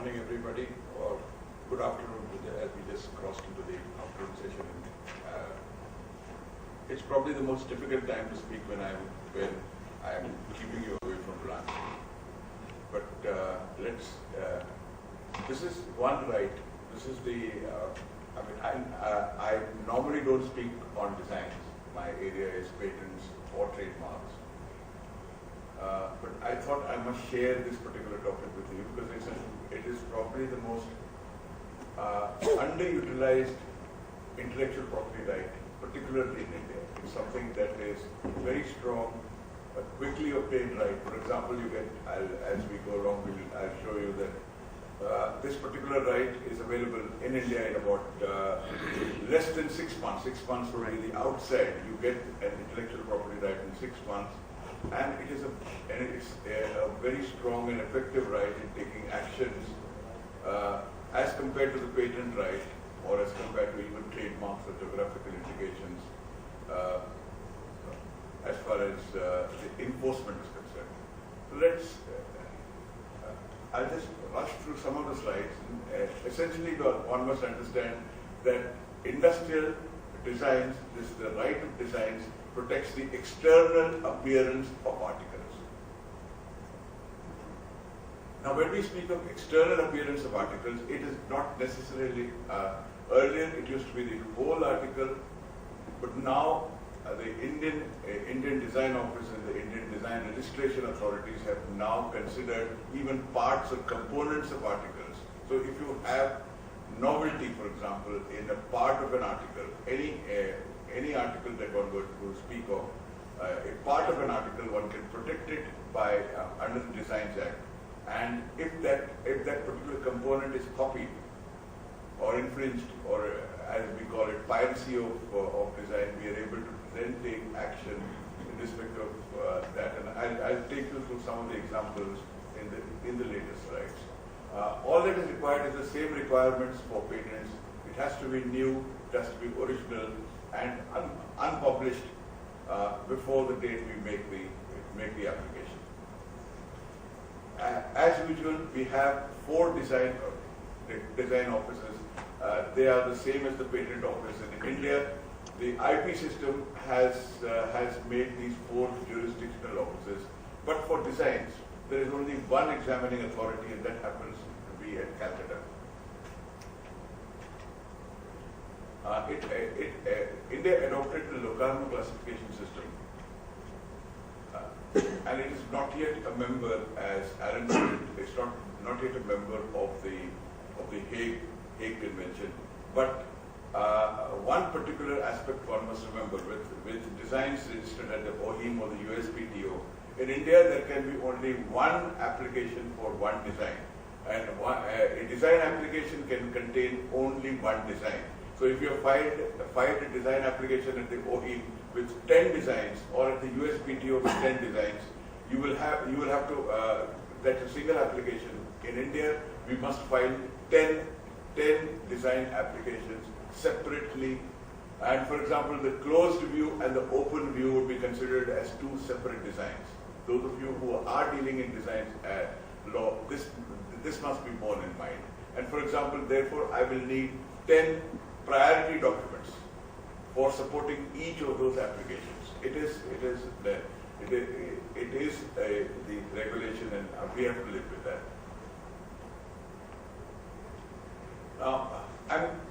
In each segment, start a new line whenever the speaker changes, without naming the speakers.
morning, everybody, or good afternoon as we just crossed into the afternoon session. It's probably the most difficult time to speak when I'm keeping you away from lunch. But this is one right. This is the. I normally don't speak on designs. My area is patents or trademarks. But I thought I must share this particular topic with you because it is probably the most underutilized intellectual property right, particularly in India. It's something that is very strong, a quickly obtained right. For example, you get, as we go along, I'll show you that this particular right is available in India in about less than 6 months. 6 months will be the outside. You get an intellectual property right in 6 months. And it's a very strong and effective right in taking actions as compared to the patent right or as compared to even trademarks or geographical indications as far as the enforcement is concerned. So I'll just rush through some of the slides. Essentially, one must understand that industrial designs, the right of designs, protects the external appearance of articles. Now, when we speak of external appearance of articles, it is not necessarily, earlier it used to be the whole article, but now the Indian Design Office and the Indian Design Registration Authorities have now considered even parts or components of articles. So if you have novelty, for example, in a part of an article, any article that one would speak of, a part of an article, one can protect it by under the Designs Act. And if that particular component is copied or infringed, or as we call it, piracy of design, we are able to then take action in respect of that. And I'll take you through some of the examples in the later slides. All that is required is the same requirements for patents. It has to be new, it has to be original, and unpublished before the date we make the application. As usual, we have 4 design offices. They are the same as the patent office in India. The IP system has made these 4 jurisdictional offices, but for designs, there is only one examining authority, and that happens to be at Calcutta. India adopted the Locarno Classification system, and it is not yet a member, as Alan said, it's not yet a member of the Hague Convention. But one particular aspect one must remember: with designs registered at the OHIM or the USPTO, in India there can be only one application for one design, and a design application can contain only one design. So if you have filed a design application at the OHIM with 10 designs, or at the USPTO with 10 designs, you will have to, that's a single application. In India, we must file 10 design applications separately. And for example, the closed view and the open view would be considered as 2 separate designs. Those of you who are dealing in design law, this must be borne in mind. And for example, therefore, I will need 10 priority documents for supporting each of those applications. It is the regulation, and we have to live with that. Now,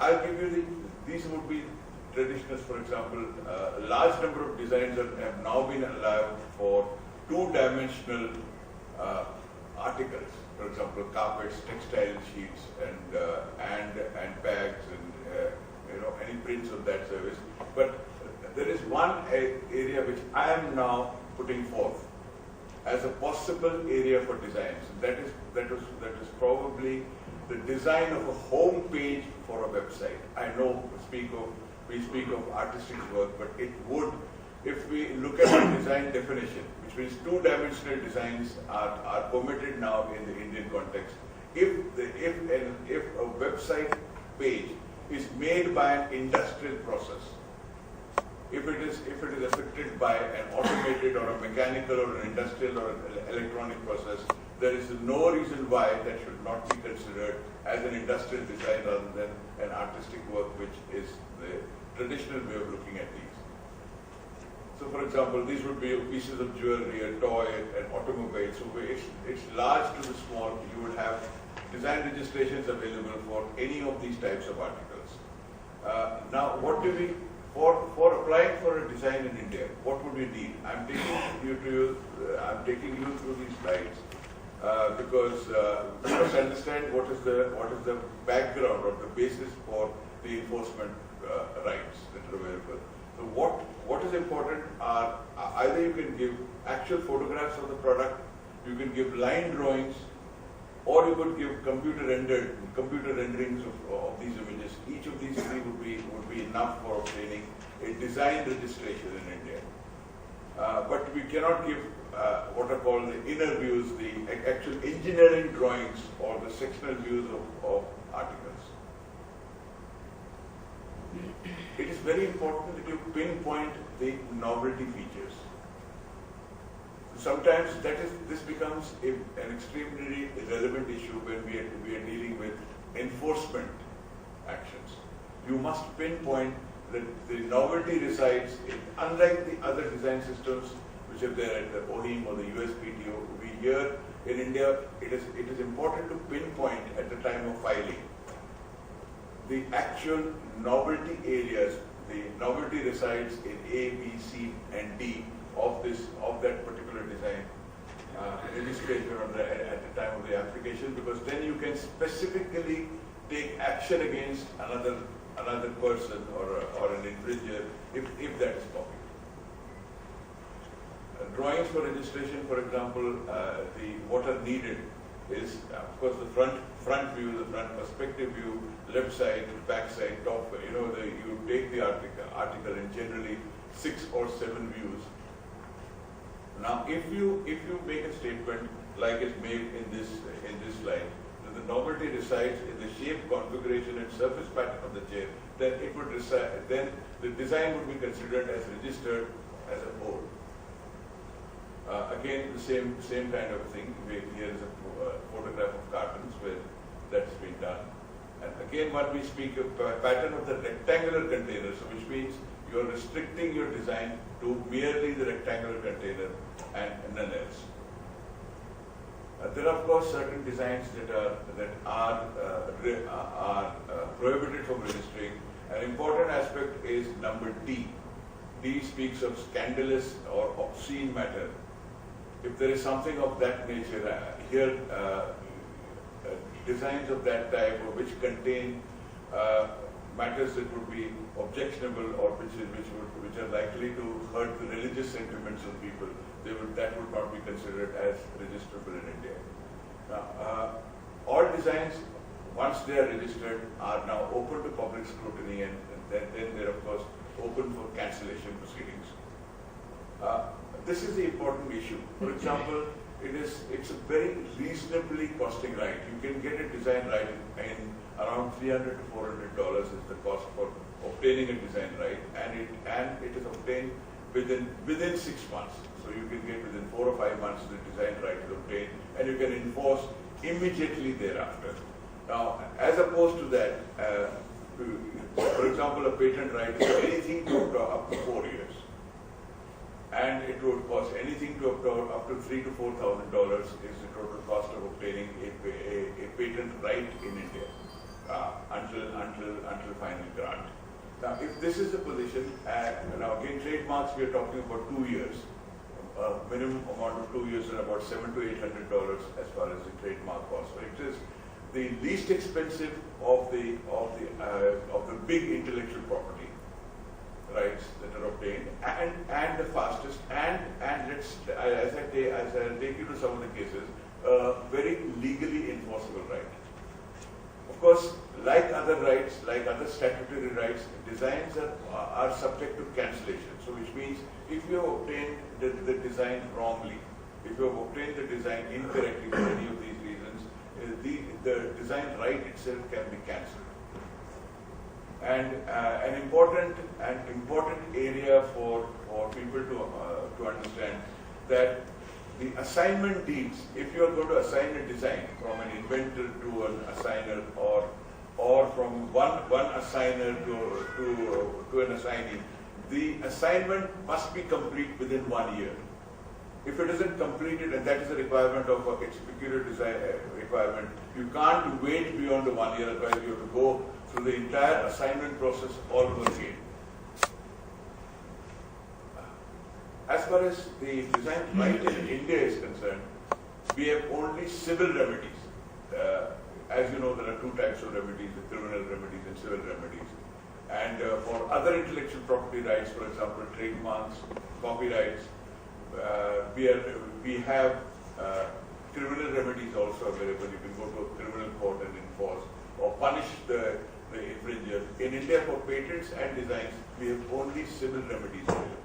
I'll give you these would be traditionals. For example, a large number of designs have now been allowed for 2-dimensional articles. For example, carpets, textile sheets, and bags, and any prints of that service. But there is one area which I am now putting forth as a possible area for designs. That is probably the design of a home page for a website. I know we speak of artistic work, but it would, if we look at the design definition, which means 2-dimensional designs are permitted now in the Indian context. If a website page is made by an industrial process, if it is affected by an automated or a mechanical or an industrial or an electronic process, there is no reason why that should not be considered as an industrial design rather than an artistic work, which is the traditional way of looking at these. So for example, these would be pieces of jewelry, a toy, an automobile. So it's large to the small. You would have design registrations available for any of these types of articles. Now, what do we, for applying for a design in India, what would we need? I'm taking you through these slides because we must understand what is the background or the basis for the enforcement rights that are available. So what is important are either you can give actual photographs of the product, you can give line drawings, or you could give computer renderings of these images. Each of these three would be enough for obtaining a design registration in India. But we cannot give what are called the inner views, the actual engineering drawings or the sectional views of articles. It is very important that you pinpoint the novelty features. Sometimes this becomes an extremely relevant issue when we are dealing with enforcement actions. You must pinpoint that the novelty resides in, unlike the other design systems which are there at the OHIM or the USPTO, here in India, it is important to pinpoint at the time of filing the actual novelty areas. The novelty resides in A, B, C, and D of that particular design registration at the time of the application, because then you can specifically take action against another person or an infringer if that is copied. Drawings for registration, for example, what are needed is, of course, the front view, the front perspective view, left side, back side, top. You take the article in generally 6 or 7 views. Now, if you make a statement like is made in this slide, that the novelty resides in the shape, configuration, and surface pattern of the chair, then it would reside. Then the design would be considered as registered as a whole. Again, the same kind of thing. Here is a photograph of cartons where that's been done. And again, when we speak of pattern of the rectangular container, so which means you are restricting your design to merely the rectangular container and none else. There are, of course, certain designs that are prohibited from registering. An important aspect is number D. D speaks of scandalous or obscene matter. If there is something of that nature, here designs of that type or which contain matters that would be objectionable or which are likely to hurt the religious sentiments of people, that would not be considered as registrable in India. Now, all designs, once they are registered, are now open to public scrutiny, and then they're of course open for cancellation proceedings. This is the important issue. For example, it's a very reasonably costing right. You can get a design right in around $300 to $400 is the cost for obtaining a design right, and it is obtained within 6 months. So you can get within 4 or 5 months the design right is obtained, and you can enforce immediately thereafter. Now, as opposed to that, for example, a patent right is anything up to 4 years. And it would cost anything up to $3,000 to $4,000 is the total cost of obtaining a patent right in India until final grant. Now, if this is the position, now again, trademarks we are talking about 2 years, minimum amount of 2 years, and about $700 to $800 as far as the trademark cost. So it is the least expensive of the big intellectual property rights that are obtained, and the fastest, and let's as I take you to some of the cases, very legally enforceable right. Of course, like other rights, like other statutory rights, designs are subject to cancellation. So, which means if you have obtained the design wrongly, if you have obtained the design incorrectly for any of these reasons, the design right itself can be cancelled. And an important area for people to understand that the assignment deeds, if you are going to assign a design from an inventor to an assigner, or from one assigner to an assignee, the assignment must be complete within 1 year. If it isn't completed, and that is a requirement of a peculiar design requirement, you can't wait beyond the 1 year, otherwise you have to go through the entire assignment process all over again. As far as the design right in India is concerned, we have only civil remedies. As you know, there are two types of remedies, the criminal remedies and civil remedies. And for other intellectual property rights, for example, trademarks, copyrights, we have criminal remedies also available. You can go to a criminal court and enforce or punish the infringer. In India, for patents and designs, we have only civil remedies available.